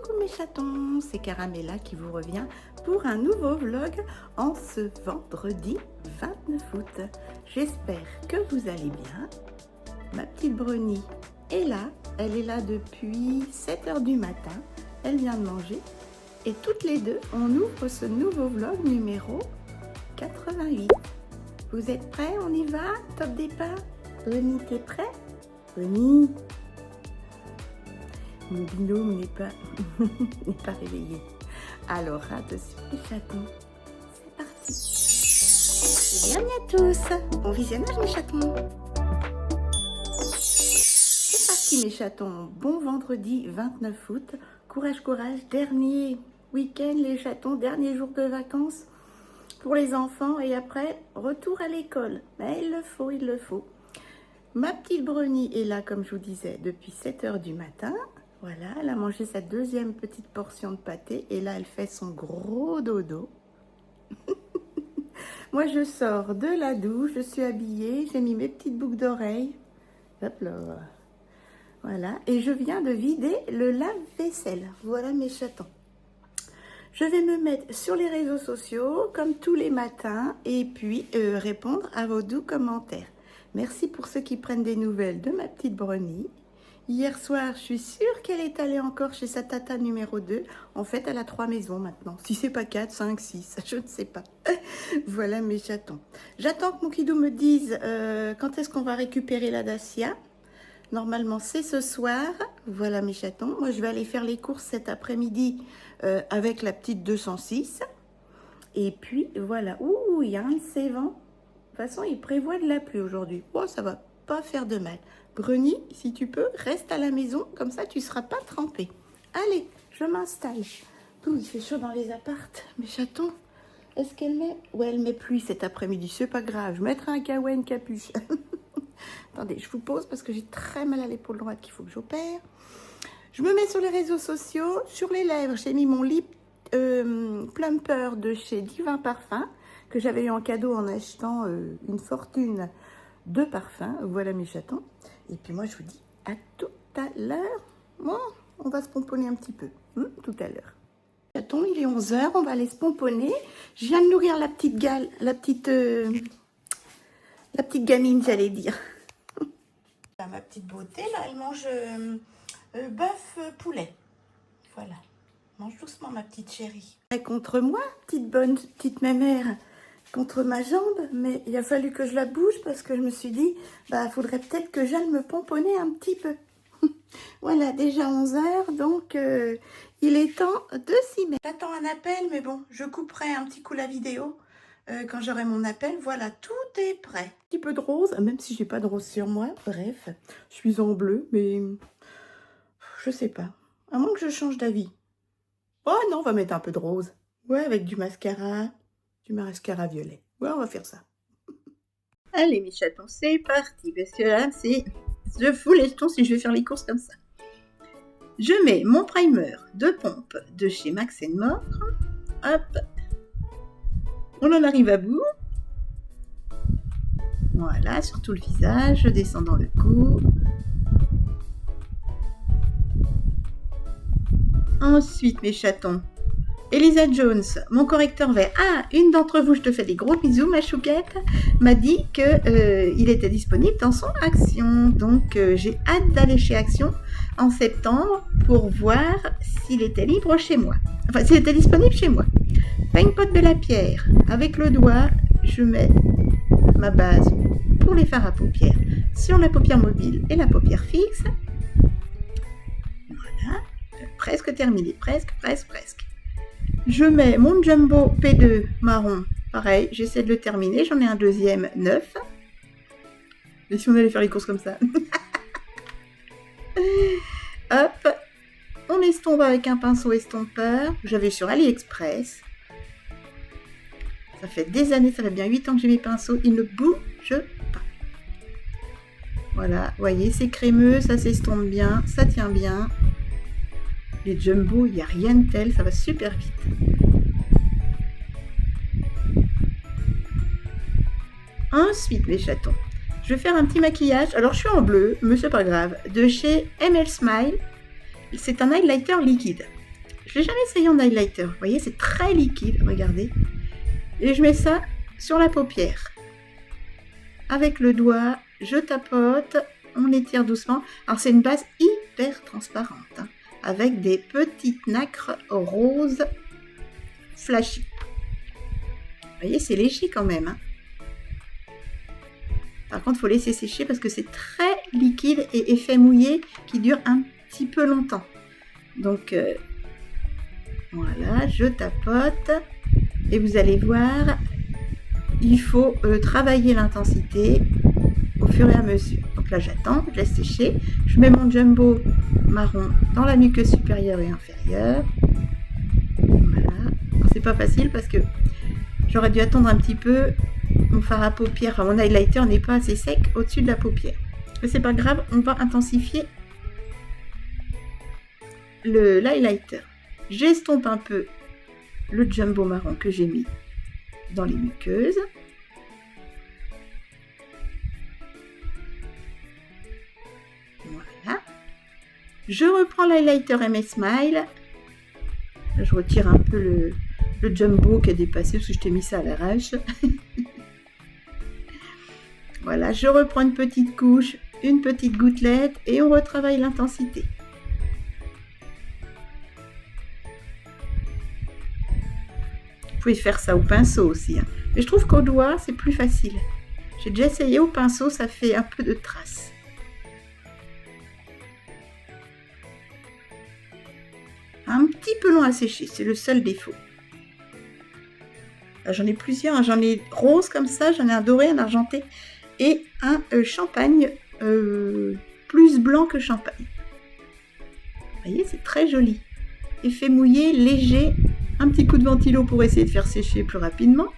Coucou mes chatons, c'est Caramella qui vous revient pour un nouveau vlog en ce vendredi 29 août. J'espère que vous allez bien. Ma petite Bruni est là, elle est là depuis 7 h du matin, elle vient de manger et toutes les deux on ouvre ce nouveau vlog numéro 88. Vous êtes prêts? On y va? Top départ? Bruni, t'es prêt? Bruni? Mon binôme n'est pas réveillé. Alors, attention les chatons, c'est parti. Bienvenue à tous. Bon visionnage mes chatons. C'est parti mes chatons. Bon vendredi 29 août. Courage, courage. Dernier week-end les chatons, dernier jour de vacances pour les enfants. Et après, retour à l'école. Mais il le faut, il le faut. Ma petite Bruni est là, comme je vous disais, depuis 7 h du matin. Voilà, elle a mangé sa deuxième petite portion de pâté et là, elle fait son gros dodo. Moi, je sors de la douche, je suis habillée, j'ai mis mes petites boucles d'oreilles. Hop là. Voilà, et je viens de vider le lave-vaisselle. Voilà mes chatons. Je vais me mettre sur les réseaux sociaux, comme tous les matins, et puis répondre à vos doux commentaires. Merci pour ceux qui prennent des nouvelles de ma petite Bruni. Hier soir, je suis sûre qu'elle est allée encore chez sa tata numéro 2. En fait, elle a 3 maisons maintenant. Si c'est pas 4, 5, 6, je ne sais pas. Voilà mes chatons. J'attends que mon kidou me dise quand est-ce qu'on va récupérer la Dacia. Normalement, c'est ce soir. Voilà mes chatons. Moi, je vais aller faire les courses cet après-midi avec la petite 206. Et puis, voilà. Ouh, il y a un de ces vents. De toute façon, il prévoit de la pluie aujourd'hui. Oh, ça va pas faire de mal. Bruni, si tu peux, reste à la maison, comme ça tu ne seras pas trempé. Allez, je m'installe. Il fait chaud dans les appartes. Mes chatons, est-ce qu'elle met... Ouais, elle met pluie cet après-midi, c'est pas grave. Je mettrai un kawaii, une capuche. Attendez, je vous pose parce que j'ai très mal à l'épaule droite qu'il faut que j'opère. Je me mets sur les réseaux sociaux. Sur les lèvres, j'ai mis mon lip plumper de chez Divin Parfum, que j'avais eu en cadeau en achetant une fortune de parfum. Voilà mes chatons. Et puis moi, je vous dis à tout à l'heure. Bon, on va se pomponner un petit peu. Tout à l'heure. Chatons, il est 11 h. On va aller se pomponner. Je viens de nourrir la petite gamine, j'allais dire. Ma petite beauté, là, elle mange bœuf poulet. Voilà. Mange doucement, ma petite chérie. Et contre moi, petite bonne, petite mémère, contre ma jambe, mais il a fallu que je la bouge parce que je me suis dit, bah, faudrait peut-être que j'aille me pomponner un petit peu. Voilà, déjà 11 h, donc il est temps de s'y mettre. J'attends un appel, mais bon, je couperai un petit coup la vidéo quand j'aurai mon appel. Voilà, tout est prêt. Un petit peu de rose, même si j'ai pas de rose sur moi. Bref, je suis en bleu, mais je sais pas. À moins que je change d'avis. Oh non, on va mettre un peu de rose. Ouais, avec du mascara violet. Ouais, on va faire ça. Allez mes chatons, c'est parti. Parce que là, c'est... Je fous les jetons si je vais faire les courses comme ça. Je mets mon primer de pompe de chez Max & More. Hop. On en arrive à bout. Voilà, sur tout le visage. Je descends dans le cou. Ensuite, mes chatons, Elisa Jones, mon correcteur vert. Ah, une d'entre vous, je te fais des gros bisous, ma chouquette, m'a dit qu'il était disponible dans son Action. Donc, j'ai hâte d'aller chez Action en septembre pour voir s'il était libre chez moi. Enfin, s'il était disponible chez moi. Peigne pot de la pierre. Avec le doigt, je mets ma base pour les fards à paupières sur la paupière mobile et la paupière fixe. Voilà. Presque terminé. Presque. Je mets mon Jumbo P2 marron. Pareil, j'essaie de le terminer. J'en ai un deuxième neuf. Et si on allait faire les courses comme ça? Hop. On estompe avec un pinceau estompeur. J'avais sur AliExpress. Ça fait des années, ça fait bien 8 ans que j'ai mes pinceaux. Ils ne bougent pas. Voilà, vous voyez, c'est crémeux, ça s'estompe bien, ça tient bien. Les Jumbo, il n'y a rien de tel, ça va super vite. Ensuite, les chatons, je vais faire un petit maquillage. Alors, je suis en bleu, mais c'est pas grave, de chez ML Smile. C'est un highlighter liquide. Je l'ai jamais essayé en highlighter. Vous voyez, c'est très liquide, regardez. Et je mets ça sur la paupière. Avec le doigt, je tapote, on étire doucement. Alors c'est une base hyper transparente, hein, avec des petites nacres roses flashy. Vous voyez, c'est léger quand même. Hein. Par contre, il faut laisser sécher parce que c'est très liquide et effet mouillé qui dure un petit peu longtemps. Donc, voilà, je tapote. Et vous allez voir, il faut travailler l'intensité au fur et à mesure. Donc là, j'attends, je laisse sécher. Je mets mon jumbo marron dans la muqueuse supérieure et inférieure. Voilà. C'est pas facile parce que j'aurais dû attendre un petit peu. Mon fard à paupières, enfin mon highlighter n'est pas assez sec au-dessus de la paupière. Mais c'est pas grave, on va intensifier l'highlighter. J'estompe un peu le jumbo marron que j'ai mis dans les muqueuses. Voilà. Je reprends l'highlighter MS Smile. Je retire un peu le jumbo qui a dépassé parce que je t'ai mis ça à l'arrache. Voilà, je reprends une petite couche, une petite gouttelette et on retravaille l'intensité. Vous pouvez faire ça au pinceau aussi, hein. Mais je trouve qu'au doigt, c'est plus facile. J'ai déjà essayé au pinceau, ça fait un peu de traces. Un petit peu long à sécher, c'est le seul défaut. J'en ai plusieurs, hein. J'en ai rose comme ça, j'en ai un doré, un argenté et un champagne plus blanc que champagne. Vous voyez, c'est très joli. Effet mouillé, léger, un petit coup de ventilo pour essayer de faire sécher plus rapidement.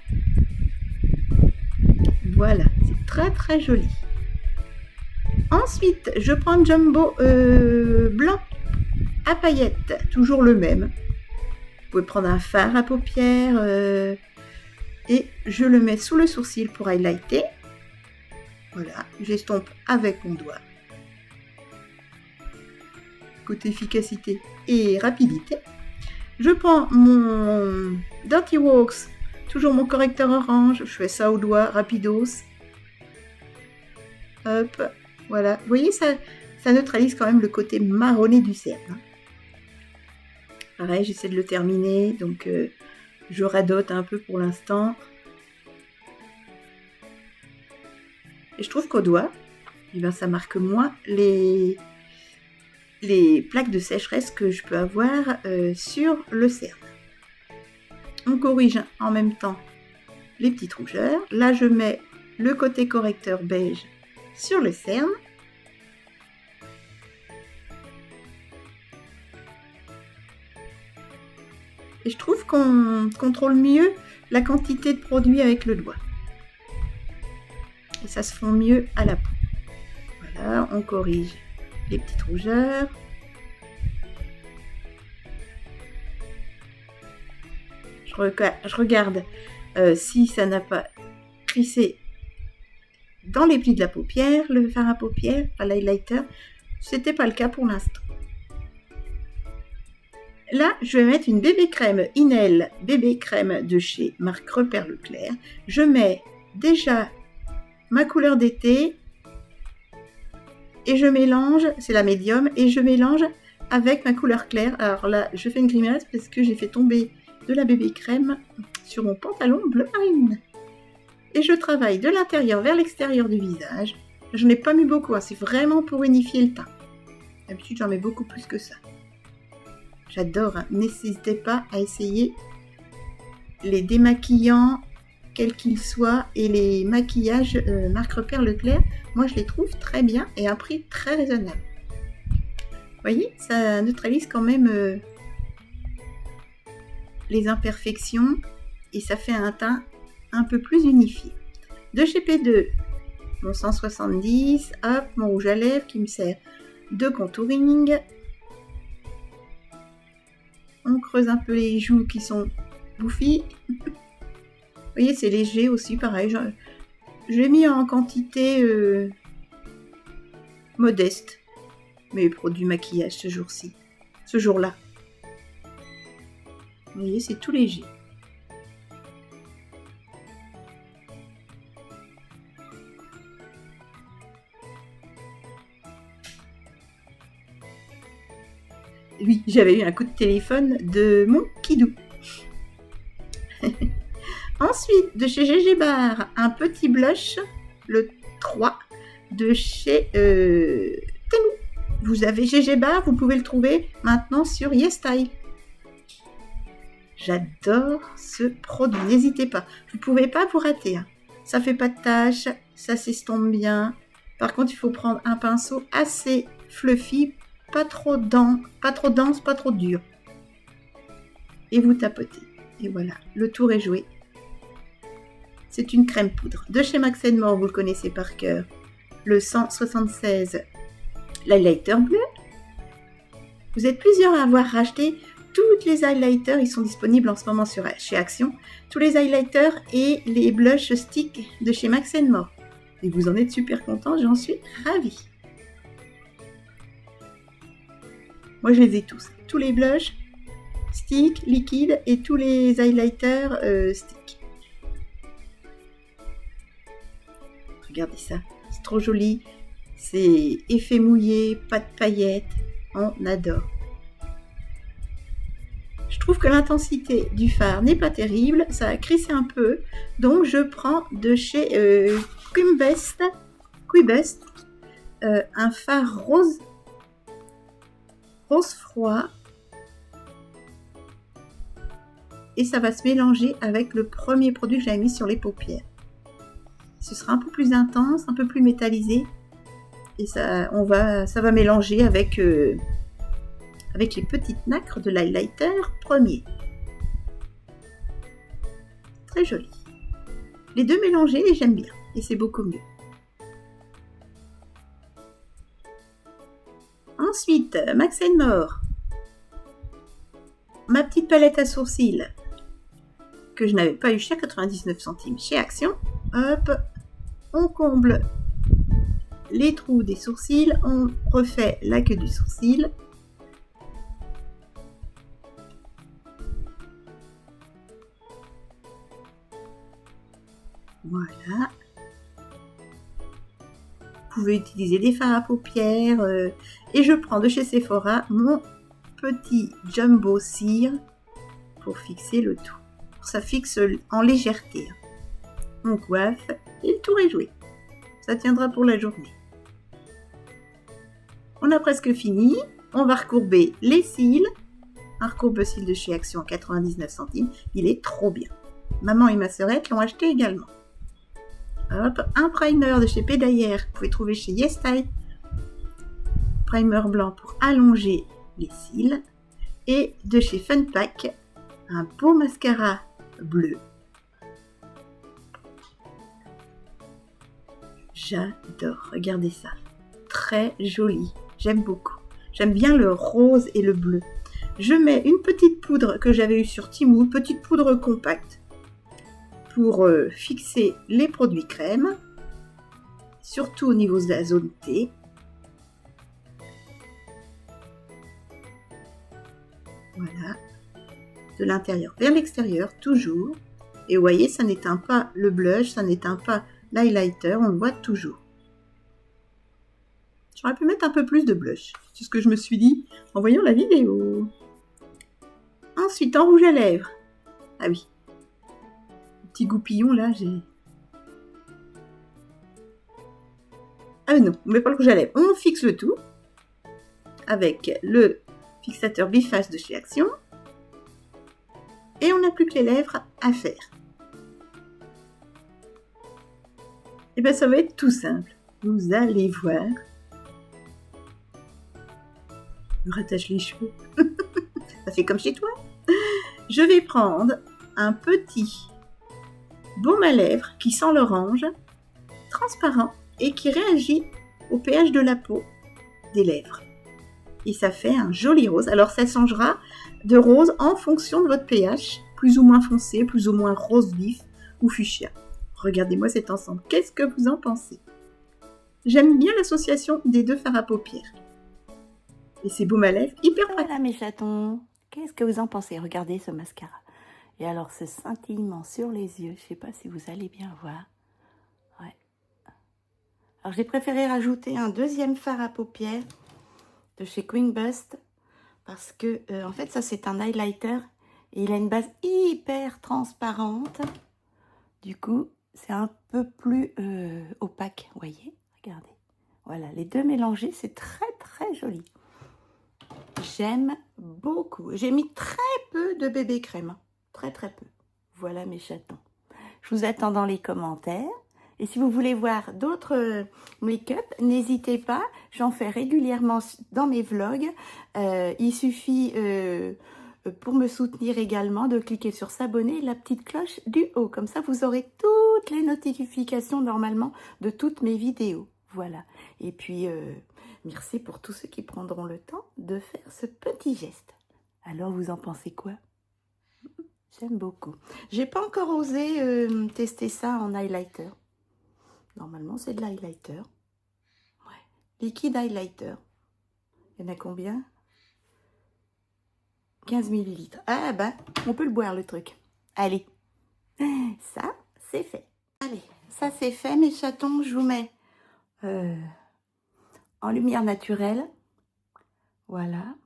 Voilà, c'est très très joli. Ensuite, je prends un jumbo blanc à paillettes, toujours le même. Vous pouvez prendre un fard à paupières et je le mets sous le sourcil pour highlighter. Voilà, j'estompe avec mon doigt. Côté efficacité et rapidité. Je prends mon Dirty Works, toujours mon correcteur orange, je fais ça au doigt, rapidos. Hop, voilà. Vous voyez, ça neutralise quand même le côté marronné du cerne. Hein. Pareil, j'essaie de le terminer, donc je radote un peu pour l'instant. Et je trouve qu'au doigt, eh ben, ça marque moins les plaques de sécheresse que je peux avoir sur le cerne. On corrige en même temps les petites rougeurs. Là, je mets le côté correcteur beige sur le cerne. Et je trouve qu'on contrôle mieux la quantité de produit avec le doigt. Et ça se fond mieux à la peau. Voilà, on corrige les petites rougeurs. Je regarde si ça n'a pas crissé dans les plis de la paupière, le fard à paupières, l'highlighter. C'était pas le cas pour l'instant. Là, je vais mettre une bébé crème Inel, bébé crème de chez marque Repère Leclerc. Je mets déjà ma couleur d'été et je mélange, c'est la médium, et je mélange avec ma couleur claire. Alors là, je fais une grimace parce que j'ai fait tomber de la bébé crème sur mon pantalon bleu marine. Et je travaille de l'intérieur vers l'extérieur du visage. Je n'ai pas mis beaucoup, hein, c'est vraiment pour unifier le teint. D'habitude, j'en mets beaucoup plus que ça. J'adore, hein. N'hésitez pas à essayer les démaquillants, quels qu'ils soient, et les maquillages marque Repère Leclerc. Moi, je les trouve très bien et à un prix très raisonnable. Vous voyez, ça neutralise quand même les imperfections et ça fait un teint un peu plus unifié. De chez P2, mon 170, hop, mon rouge à lèvres qui me sert de contouring. On creuse un peu les joues qui sont bouffies. Vous voyez, c'est léger aussi, pareil. Je l'ai mis en quantité modeste, mes produits maquillage ce jour-là. Vous voyez, c'est tout léger. Oui, j'avais eu un coup de téléphone de mon Kidou. Ensuite, de chez GG Bar, un petit blush, le 3, de chez Temu. Vous avez GG Bar, vous pouvez le trouver maintenant sur YesStyle. J'adore ce produit, n'hésitez pas. Vous ne pouvez pas vous rater. Hein. Ça ne fait pas de taches, ça s'estompe bien. Par contre, il faut prendre un pinceau assez fluffy, pas trop dense, pas trop dur. Et vous tapotez. Et voilà, le tour est joué. C'est une crème poudre de chez Max & More, vous le connaissez par cœur. Le 176, l'highlighter bleu. Vous êtes plusieurs à avoir racheté tous les highlighters, ils sont disponibles en ce moment chez Action. Tous les highlighters et les blush sticks de chez Max & More. Et vous en êtes super content, j'en suis ravie. Moi, je les ai tous. Tous les blushs, sticks, liquides et tous les highlighters sticks. Regardez ça, c'est trop joli. C'est effet mouillé, pas de paillettes. On adore. Je trouve que l'intensité du fard n'est pas terrible. Ça a crissé un peu. Donc, je prends de chez Quibest un fard rose froid. Et ça va se mélanger avec le premier produit que j'avais mis sur les paupières. Ce sera un peu plus intense, un peu plus métallisé. Et ça va mélanger avec les petites nacres de l'highlighter premier. Très joli. Les deux mélangés, j'aime bien. Et c'est beaucoup mieux. Ensuite, Max & More. Ma petite palette à sourcils que je n'avais pas eu chez 99 centimes chez Action. Hop, on comble les trous des sourcils, on refait la queue du sourcil. Voilà. Vous pouvez utiliser des fards à paupières et je prends de chez Sephora mon petit jumbo cire pour fixer le tout. Ça fixe en légèreté. On coiffe et le tour est joué. Ça tiendra pour la journée. On a presque fini. On va recourber les cils. Un recourbe-cils de chez Action à 99 centimes. Il est trop bien. Maman et ma sœurette l'ont acheté également. Hop, un primer de chez Pédaillère. Vous pouvez trouver chez YesStyle. Primer blanc pour allonger les cils. Et de chez Funpack, un beau mascara bleu. J'adore, regardez ça. Très joli, j'aime beaucoup. J'aime bien le rose et le bleu. Je mets une petite poudre que j'avais eue sur Temu, petite poudre compacte, pour fixer les produits crème, surtout au niveau de la zone T. Voilà, de l'intérieur vers l'extérieur, toujours. Et vous voyez, ça n'éteint pas le blush, ça n'éteint pas l'highlighter, on le voit toujours. J'aurais pu mettre un peu plus de blush, c'est ce que je me suis dit en voyant la vidéo. Ensuite, en rouge à lèvres. Ah oui, petit goupillon là, j'ai... Ah non, on met pas le rouge à lèvres, on fixe le tout avec le fixateur biface de chez Action. Et on n'a plus que les lèvres à faire. Et bien ça va être tout simple. Vous allez voir. Je rattache les cheveux. Ça fait comme chez toi. Je vais prendre un petit baume à lèvres qui sent l'orange, transparent et qui réagit au pH de la peau des lèvres. Et ça fait un joli rose. Alors ça changera de rose en fonction de votre pH, plus ou moins foncé, plus ou moins rose vif ou fuchsia. Regardez-moi cet ensemble. Qu'est-ce que vous en pensez? J'aime bien l'association des deux fards à paupières. Et ces baumes à lèvres hyper pratiques. Voilà mes chatons, Qu'est-ce que vous en pensez? Regardez ce mascara. Et alors ce scintillement sur les yeux, je ne sais pas si vous allez bien voir. Ouais. Alors j'ai préféré rajouter un deuxième fard à paupières de chez Queen Bust parce que en fait ça c'est un highlighter et il a une base hyper transparente. Du coup c'est un peu plus opaque, vous voyez, regardez. Voilà, les deux mélangés, c'est très très joli. J'aime beaucoup. J'ai mis très peu de bébé crème, très très peu. Voilà mes chatons. Je vous attends dans les commentaires. Et si vous voulez voir d'autres make-up, n'hésitez pas. J'en fais régulièrement dans mes vlogs. Il suffit, pour me soutenir également, de cliquer sur s'abonner et la petite cloche du haut. Comme ça, vous aurez toutes les notifications normalement de toutes mes vidéos. Voilà. Et puis, merci pour tous ceux qui prendront le temps de faire ce petit geste. Alors, vous en pensez quoi? J'aime beaucoup. J'ai pas encore osé tester ça en highlighter. Normalement, c'est de l'highlighter. Ouais. Liquide highlighter. Il y en a combien? 15 ml. Ah ben, on peut le boire le truc. Allez. Ça, c'est fait. Allez, ça c'est fait mes chatons. Je vous mets en lumière naturelle. Voilà.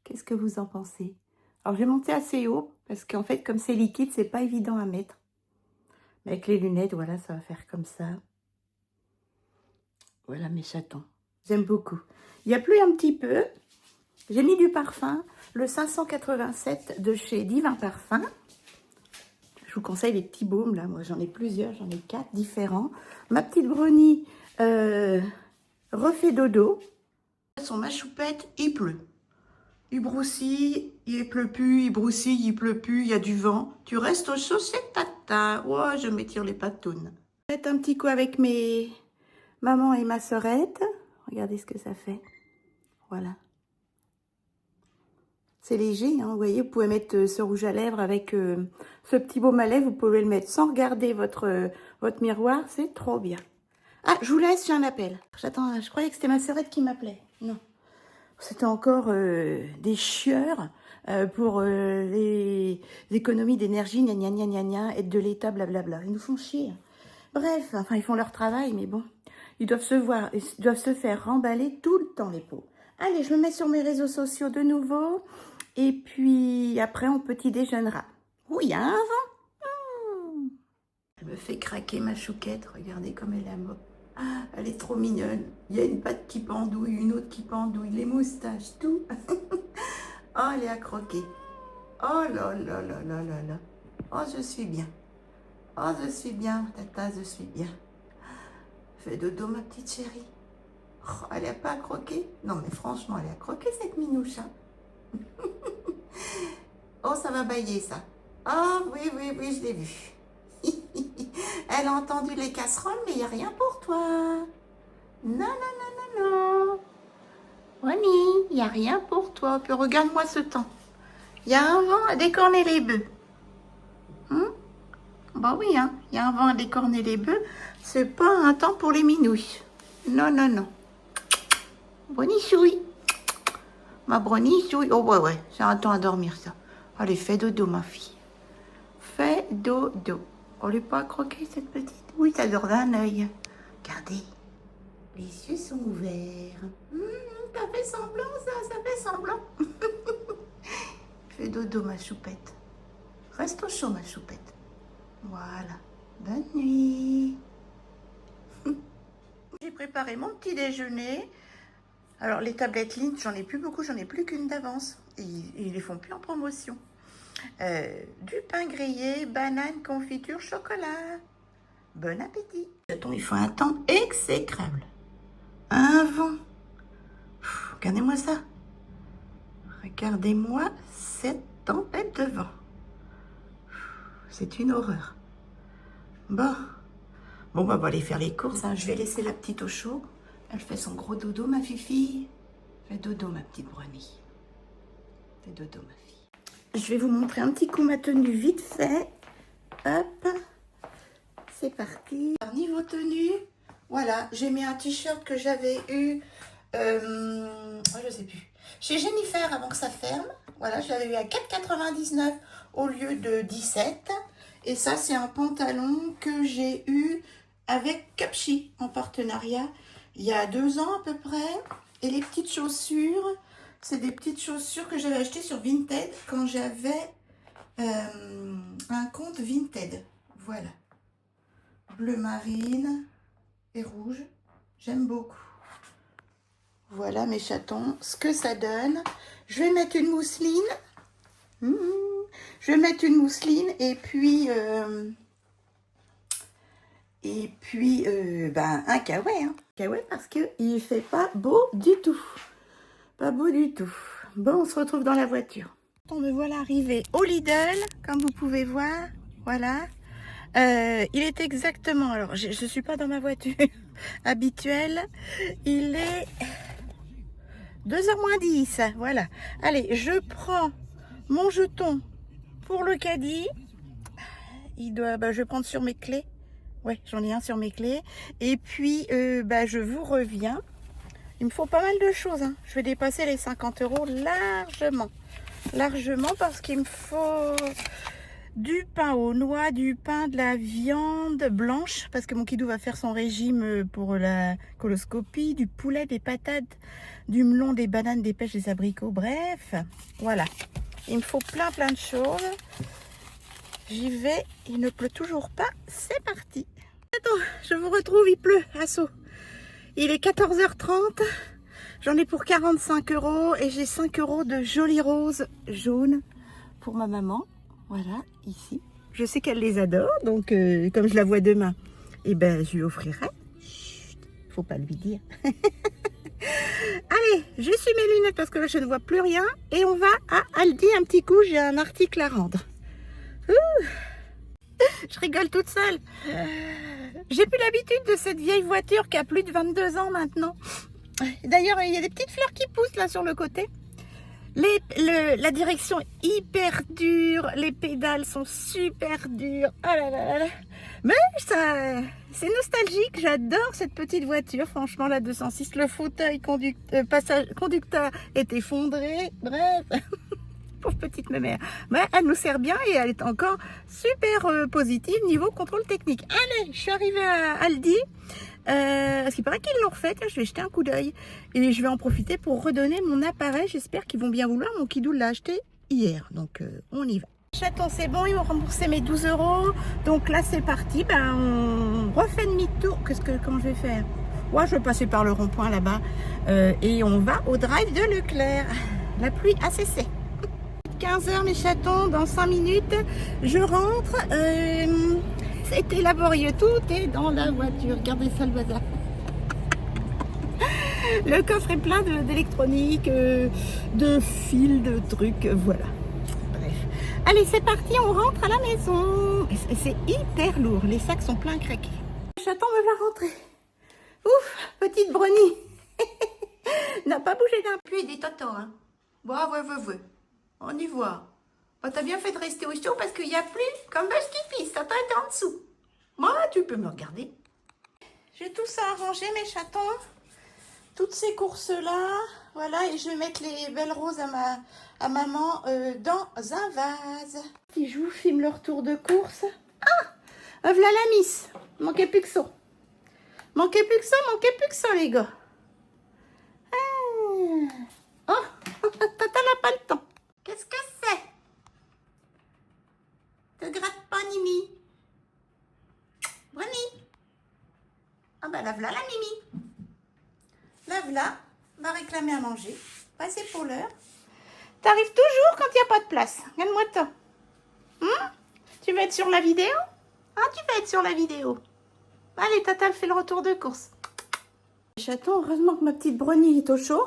Qu'est-ce que vous en pensez? Alors, je vais monter assez haut parce qu'en fait, comme c'est liquide, c'est pas évident à mettre. Mais avec les lunettes, voilà, ça va faire comme ça. Voilà mes chatons. J'aime beaucoup. Il y a plus un petit peu. J'ai mis du parfum, le 587 de chez Divin Parfum. Je vous conseille les petits baumes là. Moi, j'en ai plusieurs, j'en ai 4 différents. Ma petite brownie refait dodo. Son ma choupette, il pleut. Il brousille, il pleut plus, il brousille, il pleut plus, il y a du vent. Tu restes au chaud, c'est tata. Oh, je m'étire les patounes. Faites un petit coup avec mes maman et ma sœurette. Regardez ce que ça fait. Voilà. C'est léger, hein. Vous voyez, vous pouvez mettre ce rouge à lèvres avec ce petit baume à lèvres. Vous pouvez le mettre sans regarder votre miroir. C'est trop bien. Ah, je vous laisse, j'ai un appel. J'attends, je croyais que c'était ma sœurette qui m'appelait. Non. C'était encore des chieurs pour les économies d'énergie, gna gna gna gna gna, aide de l'État, blablabla. Ils nous font chier. Bref, enfin, ils font leur travail, mais bon. Ils doivent se faire remballer tout le temps, les pots. Allez, je me mets sur mes réseaux sociaux de nouveau. Et puis, après, on petit déjeunera. Oui, il y a un vent. Elle me fait craquer ma chouquette. Regardez comme elle est amour. Ah, elle est trop mignonne. Il y a une patte qui pendouille, une autre qui pendouille, les moustaches, tout. Oh, elle est à croquer. Oh là là là là là là. Oh, je suis bien. Oh, je suis bien, tata, je suis bien. Fais dodo, ma petite chérie. Oh, elle n'a pas à croquer. Non, mais franchement, elle a croqué, cette minouche. Hein. Oh, ça va bailler, ça. Oh, oui, oui, oui, je l'ai vu. Elle a entendu les casseroles, mais il n'y a rien pour toi. Non, non, non, non, non. Bonnie, il n'y a rien pour toi. Puis regarde-moi ce temps. Il y a un vent à décorner les bœufs. Bah oui, hein. Il y a un vent à décorner les bœufs. C'est pas un temps pour les minouilles. Non, non, non. Bronichouille. Ma bronichouille. Oh, ouais, ouais. C'est un temps à dormir, ça. Allez, fais dodo, ma fille. Fais dodo. On lui pas croquer, cette petite. Oui, ça dort d'un œil. Regardez. Les yeux sont ouverts. T'as fait semblant, ça fait semblant. Fais dodo, ma choupette. Reste au chaud, ma choupette. Voilà. Bonne nuit. J'ai préparé mon petit déjeuner. Alors, les tablettes Lindt, j'en ai plus beaucoup, j'en ai plus qu'une d'avance. Ils les font plus en promotion. Du pain grillé, banane, confiture, chocolat. Bon appétit. Attends, il faut un temps exécrable. Un vent. Regardez-moi ça. Regardez-moi cette tempête de vent. C'est une horreur. Bon, bah, on va aller faire les courses. Hein. Je vais laisser la petite au chaud. Elle fait son gros dodo, ma fifi. Fais dodo, ma petite brownie. Fais dodo, ma fille. Je vais vous montrer un petit coup ma tenue vite fait. Hop. C'est parti. Alors, niveau tenue, voilà, j'ai mis un t-shirt que j'avais eu, je sais plus. chez Jennifer avant que ça ferme. Voilà, je l'avais eu à 4,99 au lieu de 17. Et ça, c'est un pantalon que j'ai eu avec Cupshe en partenariat il y a 2 ans à peu près. Et les petites chaussures, c'est des petites chaussures que j'avais achetées sur Vinted quand j'avais un compte Vinted. Voilà. Bleu marine et rouge. J'aime beaucoup. Voilà mes chatons, ce que ça donne. Je vais mettre une mousseline. Je vais mettre une mousseline et puis un kawaii. Kawaii parce qu'il fait pas beau du tout. Pas beau du tout. Bon, on se retrouve dans la voiture. Me voilà arrivé au Lidl, comme vous pouvez voir. Voilà. Il est exactement, alors je ne suis pas dans ma voiture habituelle. Il est 2h moins 10. Voilà. Allez, je prends mon jeton pour le caddie. Je vais prendre sur mes clés. Ouais, j'en ai un sur mes clés. Et puis, je vous reviens. Il me faut pas mal de choses. Hein. Je vais dépasser les 50 € largement. Largement parce qu'il me faut du pain aux noix, du pain, de la viande blanche. Parce que mon kidou va faire son régime pour la coloscopie. Du poulet, des patates, du melon, des bananes, des pêches, des abricots. Bref, voilà. Il me faut plein de choses. J'y vais, il ne pleut toujours pas, c'est parti. Attends, je vous retrouve, il pleut à Sceaux. Il est 14h30, j'en ai pour 45 € et j'ai 5 € de jolies roses jaunes pour ma maman. Voilà, ici. Je sais qu'elle les adore, donc comme je la vois demain, je lui offrirai. Chut, faut pas lui dire. Allez, je suis mes lunettes parce que là je ne vois plus rien et on va à Aldi un petit coup, j'ai un article à rendre. Je rigole toute seule. J'ai plus l'habitude de cette vieille voiture qui a plus de 22 ans maintenant. D'ailleurs, il y a des petites fleurs qui poussent là sur le côté. La direction est hyper dure. Les pédales sont super dures. Oh là là là. Mais ça, c'est nostalgique. J'adore cette petite voiture. Franchement, la 206, le fauteuil conducteur est effondré. Bref. Pauvre petite mémère. Mais elle nous sert bien et elle est encore super positive niveau contrôle technique. Allez, je suis arrivée à Aldi. Parce qu'il paraît qu'ils l'ont refait. Je vais jeter un coup d'œil. Et je vais en profiter pour redonner mon appareil. J'espère qu'ils vont bien vouloir. Mon kidou l'a acheté hier. Donc, on y va. Chaton, c'est bon. Ils m'ont remboursé mes 12 €. Donc là, c'est parti. On refait demi-tour. Comment je vais faire? Ouais, je vais passer par le rond-point là-bas. Et on va au drive de Leclerc. La pluie a cessé. 15h mes chatons, dans 5 minutes je rentre. C'était laborieux, tout est dans la voiture. Regardez ça le bazar. Le coffre est plein d'électronique, de fils, de trucs, voilà. Bref. Allez, c'est parti, on rentre à la maison. C'est hyper lourd, les sacs sont pleins craqués. Le chaton me va rentrer. Ouf, petite Brownie. N'a pas bougé d'un peu. Et des tontons, hein. Bon, ouais. On y voit. Oh, t'as bien fait de rester au chaud parce qu'il n'y a plus comme vache qui pisse. Tata est en dessous. Moi, tu peux me regarder. J'ai tout ça arrangé, mes chatons. Toutes ces courses-là. Voilà, et je vais mettre les belles roses à maman dans un vase. Si je vous filme le retour de course. Ah, voilà la miss. Manquait plus que ça. Manquait plus que ça, les gars. Ah. Oh, Tata n'a pas le temps. Qu'est-ce que c'est? Te gratte pas, Nimi. Bruni. Ah bah la voilà, la Mimi. La voilà, va réclamer à manger. Passez pour l'heure. T'arrives toujours quand il n'y a pas de place. Regarde-moi ça. Tu veux être sur la vidéo? Ah, tu veux être sur la vidéo. Allez, Tata fait le retour de course. Chaton, heureusement que ma petite Brownie est au chaud.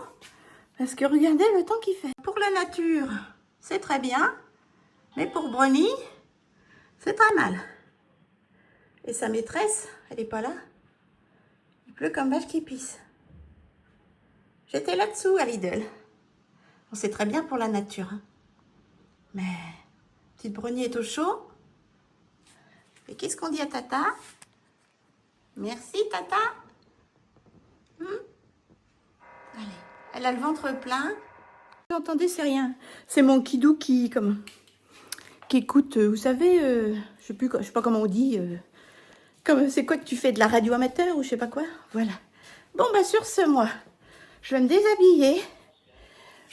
Parce que regardez le temps qu'il fait. Pour la nature, c'est très bien. Mais pour Brownie, c'est très mal. Et sa maîtresse, elle n'est pas là. Il pleut comme vache qui pisse. J'étais là-dessous à Lidl. On sait très bien pour la nature. Hein. Mais petite Brownie est au chaud. Et qu'est-ce qu'on dit à Tata? Merci, Tata. Allez, elle a le ventre plein. Vous entendez, c'est rien. C'est mon Kidou qui écoute, vous savez, je sais pas comment on dit, c'est quoi que tu fais, de la radio amateur ou je sais pas quoi. Voilà. Bon, bah sur ce, moi, je vais me déshabiller,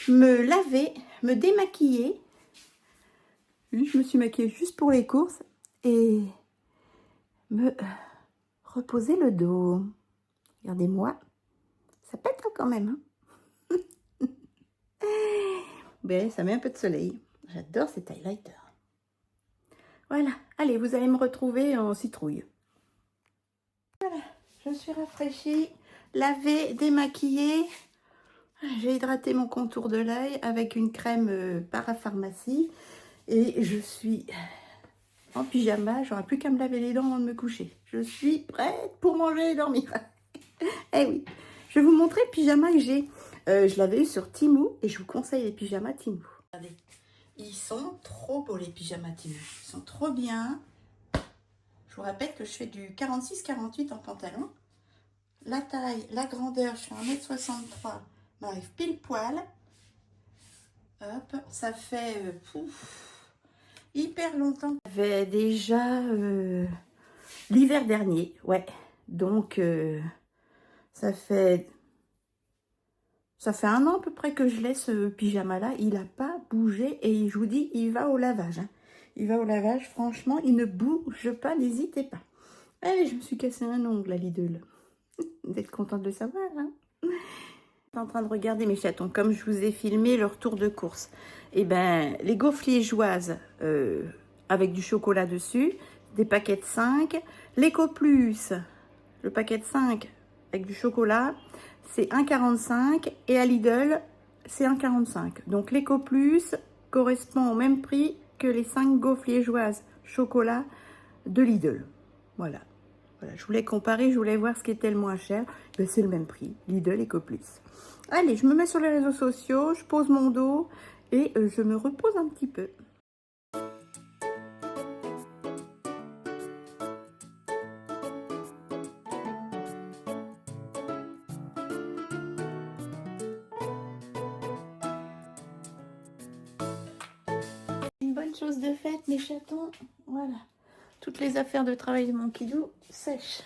me laver, me démaquiller. Oui, je me suis maquillée juste pour les courses et me reposer le dos. Regardez-moi, ça pète quand même. Hein. Ben, ça met un peu de soleil. J'adore cet highlighter. Voilà, allez, vous allez me retrouver en citrouille. Voilà, je suis rafraîchie, lavée, démaquillée. J'ai hydraté mon contour de l'œil avec une crème parapharmacie. Et je suis en pyjama, j'aurai plus qu'à me laver les dents avant de me coucher. Je suis prête pour manger et dormir. Eh oui, je vais vous montrer le pyjama que j'ai. Je l'avais eu sur Temu et je vous conseille les pyjamas Temu. Regardez, ils sont trop beaux les pyjamas Temu. Ils sont trop bien. Je vous rappelle que je fais du 46-48 en pantalon. La taille, la grandeur, je fais 1m63, m'arrive pile poil. Hop, ça fait hyper longtemps. J'avais déjà l'hiver dernier, ouais. Donc, ça fait 1 an à peu près que je laisse ce pyjama-là. Il n'a pas bougé et je vous dis, il va au lavage. Hein. Il va au lavage, franchement, il ne bouge pas, n'hésitez pas. Allez, je me suis cassé un ongle à Lidl. Vous êtes contente de le savoir, hein? Je suis en train de regarder mes chatons, comme je vous ai filmé leur tour de course. Et ben, les gaufres liégeoises avec du chocolat dessus, des paquets de 5. L'Eco Plus, le paquet de 5 avec du chocolat, c'est 1,45 et à Lidl, c'est 1,45. Donc l'Eco Plus correspond au même prix que les 5 gaufres liégeoises chocolat de Lidl. Voilà. Voilà, je voulais comparer, je voulais voir ce qui était le moins cher. Ben, c'est le même prix, Lidl Eco Plus. Allez, je me mets sur les réseaux sociaux, je pose mon dos et je me repose un petit peu. Une bonne chose de faite, mes chatons. Voilà. Toutes les affaires de travail de mon Kidou sèchent.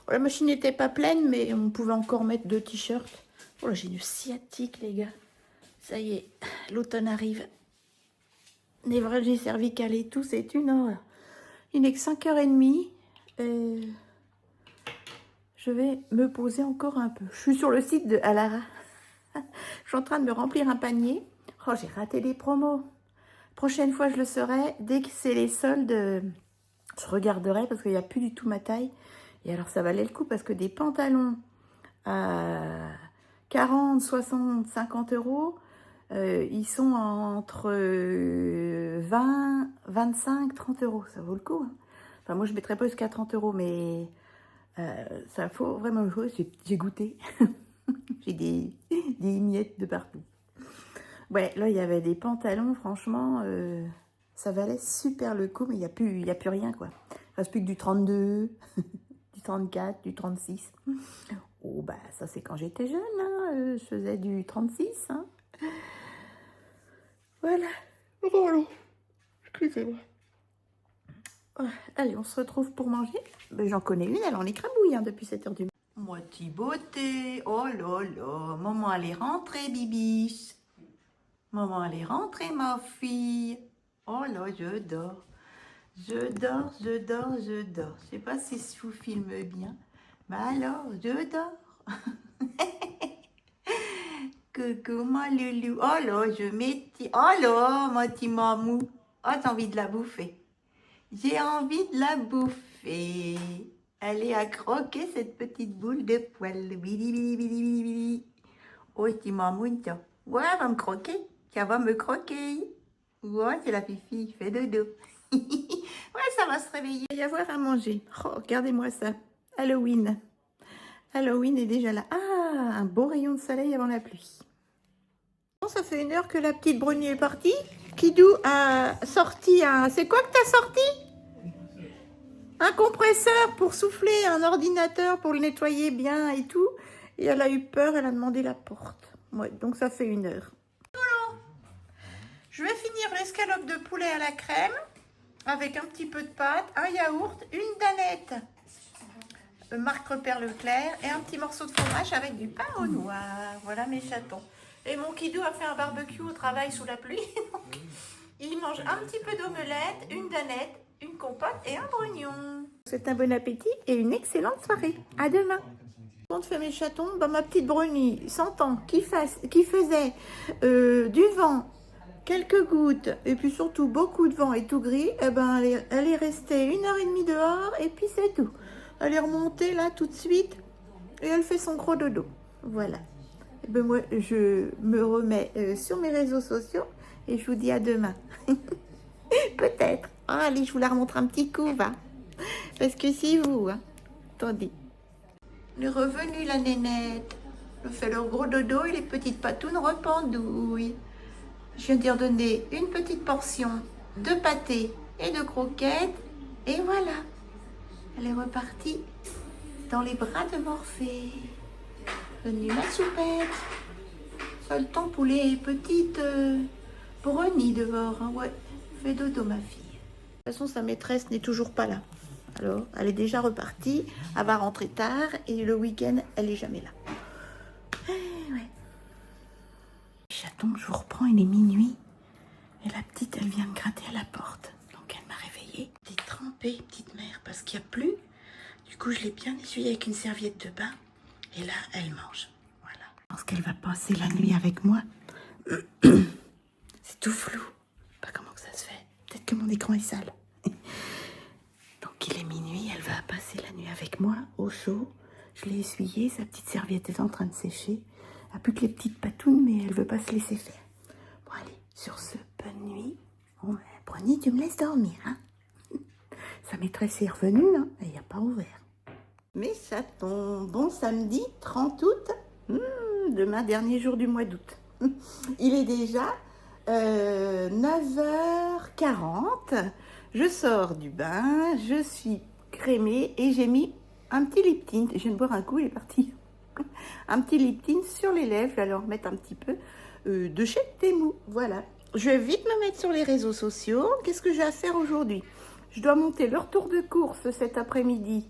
La machine n'était pas pleine, mais on pouvait encore mettre 2 t-shirts. Oh là, j'ai une sciatique, les gars. Ça y est, l'automne arrive. Névralgie cervicale et tout, c'est une horreur. Il n'est que 5h30. Et je vais me poser encore un peu. Je suis sur le site de Alara. Je suis en train de me remplir un panier. Oh, j'ai raté les promos. Prochaine fois, je le saurai. Dès que c'est les soldes, je regarderai parce qu'il n'y a plus du tout ma taille. Et alors, ça valait le coup parce que des pantalons à 40, 60, 50 euros, ils sont entre 20, 25, 30 euros. Ça vaut le coup. Hein. Enfin, moi, je ne mettrais pas jusqu'à 30 euros, mais ça vaut vraiment le coup. J'ai goûté. J'ai des miettes de partout. Ouais, là, il y avait des pantalons, franchement, ça valait super le coup, mais il n'y a plus rien, quoi. Il ne reste plus que du 32, du 34, du 36. Oh, bah, ça, c'est quand j'étais jeune, hein, je faisais du 36, hein. Voilà. Voilà. Excusez-moi. Allez, on se retrouve pour manger. Ben, j'en connais une, elle en écrabouille, hein, depuis 7h du matin. Moitié beauté. Oh là là. Maman, elle est rentrée, bibiche. Maman, elle est rentrée, ma fille. Oh là, je dors. Je dors, je dors, je dors. Je sais pas si je vous filme bien. Mais alors, je dors. Coucou, ma loulou. Oh là, je m'étire. Oh là, ma petit mamou. Oh, j'ai envie de la bouffer. J'ai envie de la bouffer. Elle est à croquer, cette petite boule de poil. Bili, bili, bili, bili, bili. Oh, petit mamou, tiens. Ouais, elle va me croquer. Ça va me croquer. Ouais, c'est la fifi, il fait dodo. Ouais, ça va se réveiller. Il va y avoir à manger. Oh, regardez-moi ça. Halloween. Halloween est déjà là. Ah, un beau rayon de soleil avant la pluie. Bon, ça fait 1 heure que la petite Bruni est partie. Kidou a sorti un... C'est quoi que t'as sorti? Un compresseur pour souffler, un ordinateur pour le nettoyer bien et tout. Et elle a eu peur, elle a demandé la porte. Ouais, donc ça fait 1 heure. Je vais finir l'escalope de poulet à la crème avec un petit peu de pâte, un yaourt, une danette marque Repère Leclerc et un petit morceau de fromage avec du pain au noir. Voilà mes chatons. Et mon kidou a fait un barbecue au travail sous la pluie. Donc, il mange un petit peu d'omelette, une danette, une compote et un brognon. C'est un bon appétit et une excellente soirée. À demain. Quand fait mes chatons, bah, ma petite Bruni, 100 ans, qui faisait du vent, quelques gouttes, et puis surtout beaucoup de vent et tout gris, eh ben, elle est restée 1h30 dehors, et puis c'est tout. Elle est remontée là tout de suite, et elle fait son gros dodo. Voilà. Et ben, moi, je me remets sur mes réseaux sociaux, et je vous dis à demain. Peut-être. Oh, allez, je vous la remontre un petit coup, va. Parce que c'est vous, hein. Attendez. Elle est revenue, la nénette. Elle fait leur gros dodo et les petites patounes rependouillent. Je viens d'y redonner une petite portion de pâté et de croquettes. Et voilà. Elle est repartie dans les bras de Morphée. Venue ma soupette. Seul temps pour les petites brownies dehors. Hein. Ouais, fais dodo, ma fille. De toute façon, sa maîtresse n'est toujours pas là. Alors, elle est déjà repartie, elle va rentrer tard et le week-end, elle est jamais là. Ouais. Chaton, je vous reprends, il est minuit. Et la petite, elle vient me gratter à la porte. Donc, elle m'a réveillée. T'es trempée, petite mère, parce qu'il n'y a plus. Du coup, je l'ai bien essuyée avec une serviette de bain. Et là, elle mange. Voilà. Je pense qu'elle va passer la nuit avec moi. C'est tout flou. Pas comment que ça se fait. Peut-être que mon écran est sale. Donc il est minuit, elle va passer la nuit avec moi, au chaud. Je l'ai essuyée, sa petite serviette est en train de sécher. Elle n'a plus que les petites patounes, mais elle ne veut pas se laisser faire. Bon allez, sur ce, bonne nuit. Bon, Brownie, tu me laisses dormir, hein. Sa maîtresse est revenue, hein, elle n'a pas ouvert. Mes chatons, bon samedi 30 août, demain, dernier jour du mois d'août. Il est déjà 9h40. Je sors du bain, je suis crémée et j'ai mis un petit lip tint. Je viens de boire un coup, il est parti. Un petit lip tint sur les lèvres. Je vais alors mettre un petit peu de chez Temu. Voilà. Je vais vite me mettre sur les réseaux sociaux. Qu'est-ce que j'ai à faire aujourd'hui? Je dois monter le retour de course cet après-midi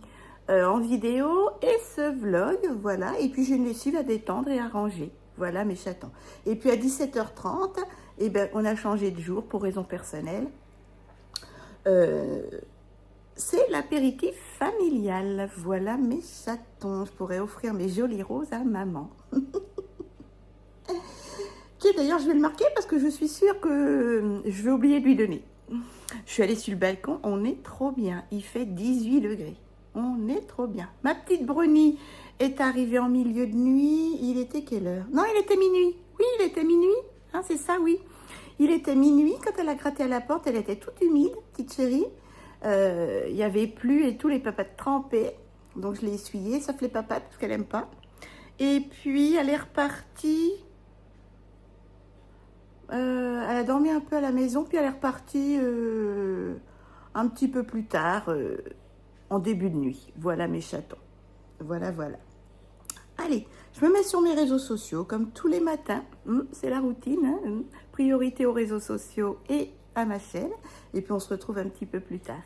en vidéo et ce vlog. Voilà. Et puis j'ai une lessive à détendre et à ranger. Voilà mes chatons. Et puis à 17h30, eh ben, on a changé de jour pour raison personnelle. C'est l'apéritif familial. Voilà mes chatons. Je pourrais offrir mes jolies roses à maman. Qui d'ailleurs, je vais le marquer parce que je suis sûre que je vais oublier de lui donner. Je suis allée sur le balcon. On est trop bien. Il fait 18 degrés. On est trop bien. Ma petite Brownie est arrivée en milieu de nuit. Il était quelle heure? Non, il était minuit. Oui, il était minuit. Hein, c'est ça, oui. Il était minuit quand elle a gratté à la porte. Elle était toute humide, petite chérie. Il y avait plu et tout, les papates trempées. Donc je l'ai essuyée, sauf les papates parce qu'elle n'aime pas. Et puis elle est repartie. Elle a dormi un peu à la maison, puis elle est repartie un petit peu plus tard, en début de nuit. Voilà mes chatons. Voilà, voilà. Allez, je me mets sur mes réseaux sociaux comme tous les matins. C'est la routine. Hein, priorité aux réseaux sociaux et à ma chaîne. Et puis on se retrouve un petit peu plus tard.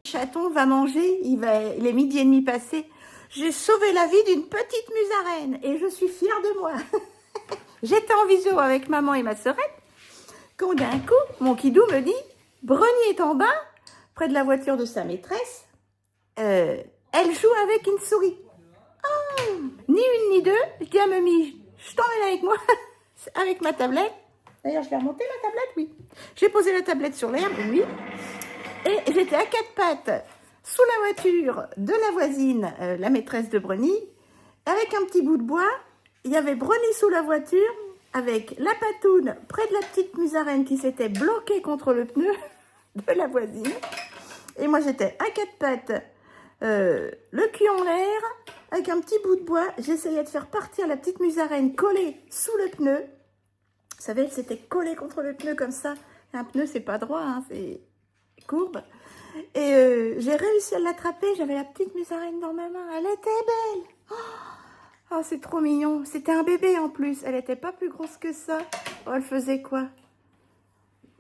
Le chaton va manger. Il est 12h30 passé. J'ai sauvé la vie d'une petite musaraigne et je suis fière de moi. J'étais en visio avec maman et ma sœurette quand d'un coup, mon kidou me dit « Brownie est en bas, près de la voiture de sa maîtresse. Elle joue avec une souris. » Oh, ni une ni deux. Je dis à Mamie « Je t'emmène avec moi avec ma tablette. » D'ailleurs, je vais remonter la tablette, oui. J'ai posé la tablette sur l'herbe, oui. Et j'étais à quatre pattes sous la voiture de la voisine, la maîtresse de Brownie, avec un petit bout de bois. Il y avait Brownie sous la voiture, avec la patoune près de la petite musaraigne qui s'était bloquée contre le pneu de la voisine. Et moi, j'étais à quatre pattes, le cul en l'air, avec un petit bout de bois. J'essayais de faire partir la petite musaraigne collée sous le pneu. Vous savez, elle s'était collée contre le pneu comme ça. Un pneu, c'est pas droit, hein, c'est courbe. Et j'ai réussi à l'attraper. J'avais la petite musaraigne dans ma main. Elle était belle. Oh, c'est trop mignon. C'était un bébé en plus. Elle n'était pas plus grosse que ça. Oh, elle faisait quoi?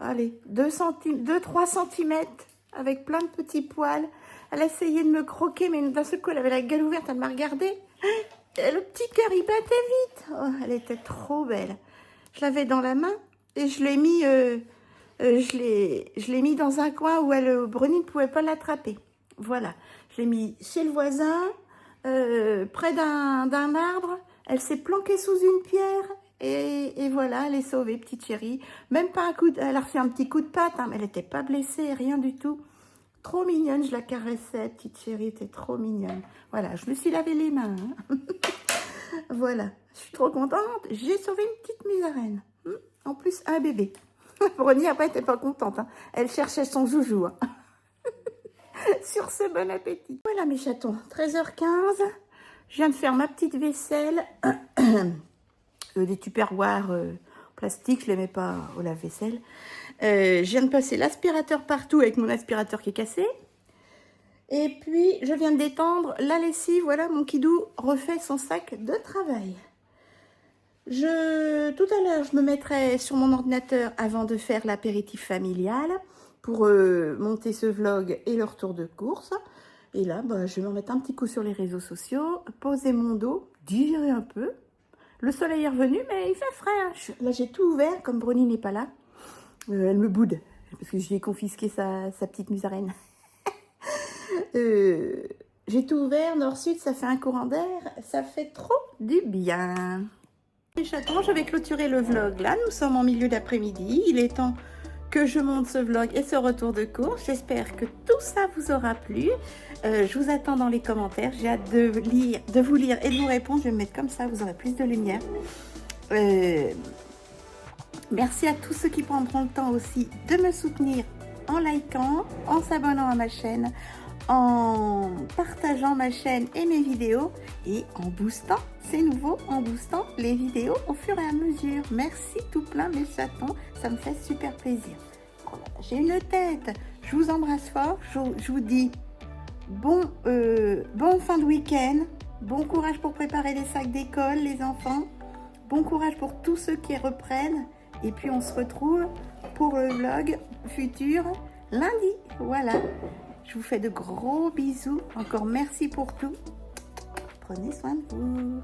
allez, 2-3 centimètres, avec plein de petits poils. Elle essayait de me croquer, mais d'un seul coup, elle avait la gueule ouverte, elle m'a regardé. Le petit cœur, il battait vite. Oh, elle était trop belle. Je l'avais dans la main et je l'ai mis, je l'ai mis dans un coin où Bruni ne pouvait pas l'attraper. Voilà, je l'ai mis chez le voisin, près d'un arbre. Elle s'est planquée sous une pierre et voilà, elle est sauvée, petite chérie. Même pas un coup, elle a reçu un petit coup de patte, hein, mais elle n'était pas blessée, rien du tout. Trop mignonne, je la caressais, petite chérie, était trop mignonne. Voilà, je me suis lavé les mains. Hein. Voilà, je suis trop contente. J'ai sauvé une petite musaraigne. En plus, un bébé. Bruni, après, n'était pas contente. Hein. Elle cherchait son joujou. Hein. Sur ce, bon appétit. Voilà mes chatons, 13h15. Je viens de faire ma petite vaisselle. Des tupperwares plastique, je ne les mets pas au lave-vaisselle. Je viens de passer l'aspirateur partout avec mon aspirateur qui est cassé. Et puis, je viens de détendre la lessive. Voilà, mon kidou refait son sac de travail. Tout à l'heure, je me mettrai sur mon ordinateur avant de faire l'apéritif familial pour monter ce vlog et le retour de course. Et là, bah, je vais me mettre un petit coup sur les réseaux sociaux, poser mon dos, digérer un peu. Le soleil est revenu, mais il fait frais. Hein. Là, j'ai tout ouvert, comme Bruni n'est pas là. Elle me boude, parce que j'ai confisqué sa petite musaraigne. J'ai tout ouvert, nord-sud, ça fait un courant d'air. Ça fait trop du bien. Les chatons, je vais clôturer le vlog là. Nous sommes en milieu d'après-midi. Il est temps que je monte ce vlog et ce retour de course. J'espère que tout ça vous aura plu. Je vous attends dans les commentaires. J'ai hâte de vous lire et de vous répondre. Je vais me mettre comme ça, vous aurez plus de lumière. Merci à tous ceux qui prendront le temps aussi de me soutenir en likant, en s'abonnant à ma chaîne, en partageant ma chaîne et mes vidéos et en boostant, c'est nouveau, en boostant les vidéos au fur et à mesure. Merci tout plein mes chatons, ça me fait super plaisir. Oh là, j'ai une tête, je vous embrasse fort, je vous dis bon fin de week-end, bon courage pour préparer les sacs d'école, les enfants, bon courage pour tous ceux qui reprennent et puis on se retrouve pour le vlog futur lundi, voilà. Je vous fais de gros bisous. Encore merci pour tout. Prenez soin de vous.